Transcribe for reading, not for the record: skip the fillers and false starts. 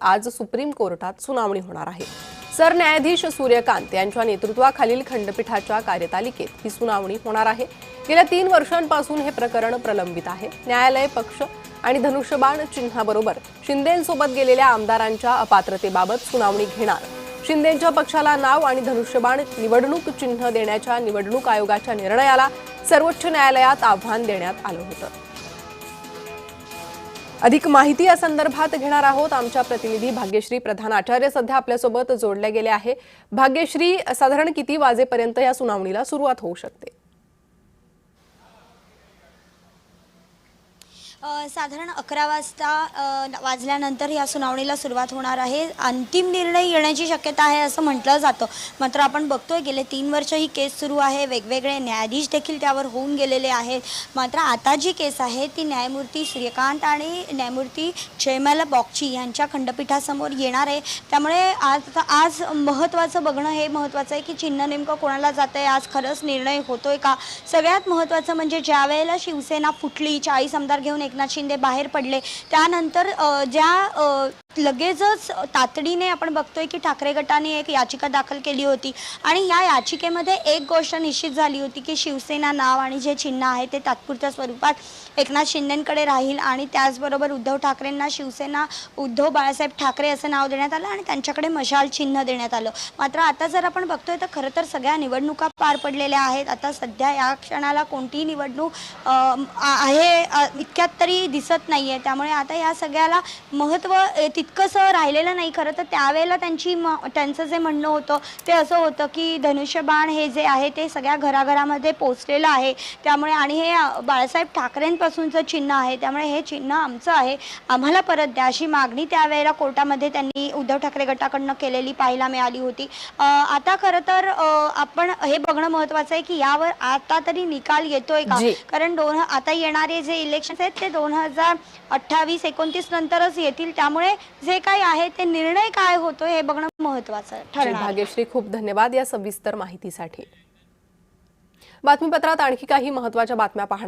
आज सुप्रीम कोर्टात सुनावणी होणार आहे। सरन्यायाधीश सूर्यकांत यांच्या नेतृत्वाखालील खंडपीठाच्या कार्यतालिकेत ही सुनावणी होणार आहे। गेल्या 3 वर्षांपासून हे प्रकरण प्रलंबित आहे। न्यायालय पक्ष आणि धनुष्यबाण चिन्हाबरोबर शिंदेंसोबत गेलेल्या आमदारांच्या अपात्रतेबाबत सुनावणी घेणार। शिंदेंच्या पक्षाला नाव आणि धनुष्यबाण निवडणूक चिन्ह देण्याच्या निवडणूक आयोगाच्या निर्णयाला सर्वोच्च न्यायालयात आव्हान देण्यात आलं होतं। अधिक माहिती या संदर्भात घेणार आहोत। आमच्या प्रतिनिधी भाग्यश्री प्रधान आचार्य सध्या आपल्यासोबत जोडले गेले आहे। भाग्यश्री, साधारण किती वाजेपर्यंत या सुनावणीला सुरुवात होऊ शकते? साधारण 11 वाजल्यानंतर या सुनावणीला सुरुवात होणार आहे। अंतिम निर्णय येण्याची शक्यता आहे असं म्हटलं जातं। मात्र आपण बघतोय गेले 3 वर्ष ही केस सुरू आहे। वेगवेगळे न्यायाधीश देखील त्यावर होऊन गेलेले आहेत। मात्र आता जी केस आहे ती न्यायमूर्ती सूर्यकांत आणि न्यायमूर्ती जयमाला बॉग्ची यांच्या खंडपीठासमोर येणार आहे। त्यामुळे आज महत्त्वाचं बघणं हे महत्त्वाचं आहे की चिन्ह नेमकं कोणाला जातंय, आज खरंच निर्णय होतोय का। सगळ्यात महत्त्वाचं म्हणजे ज्या वेळेला शिवसेना फुटली, 40 आमदार घेऊन एकनाथ शिंदे बाहेर पडले, त्यानंतर लगेचच तातडीने आपण बघतोय की ठाकरे गटाने एक याचिका दाखल केली होती आणि या याचिकेमध्ये एक गोष्ट निश्चित झाली होती की शिवसेना नाव आणि जे चिन्ह आहे ते तात्पुरत्या स्वरूपात एकनाथ शिंदेंकडे राहील आणि त्याचबरोबर उद्धव ठाकरेंना शिवसेना उद्धव बाळासाहेब ठाकरे असं नाव देण्यात आलं आणि त्यांच्याकडे मशाल चिन्ह देण्यात आलं। मात्र आता जर आपण बघतोय तर खरं तर सगळ्या निवडणुका पार पडलेल्या आहेत। आता सध्या या क्षणाला कोणतीही निवडणूक आहे इतक्यात तरी दिसत नाहीये। त्यामुळे आता या सगळ्याला महत्त्व तितकंसं राहिलेलं नाही। खरं तर त्यावेळेला त्यांचं जे म्हणणं होतं ते असं होतं की धनुष्यबाण हे जे आहे ते सगळ्या घराघरामध्ये पोचलेलं आहे, त्यामुळे आणि हे बाळासाहेब ठाकरेंपासूनचं चिन्ह आहे, त्यामुळे हे चिन्ह आमचं आहे, आम्हाला परत द्या अशी मागणी त्यावेळेला कोर्टामध्ये त्यांनी उद्धव ठाकरे गटाकडनं केलेली पाहायला मिळाली होती। आता खरं तर आपण हे बघणं महत्त्वाचं आहे की यावर आता तरी निकाल येतोय का, कारण आता येणारे जे इलेक्शन आहेत ते 2028-29 नंतरच येतील। त्यामुळे जे काही आहे ते निर्णय काय होतो हे बघणं महत्त्वाचं ठरणार। भाग्यश्री, खूप धन्यवाद या सविस्तर माहितीसाठी। बातमीपत्रात आणखी काही महत्त्वाच्या बातम्या पाहणार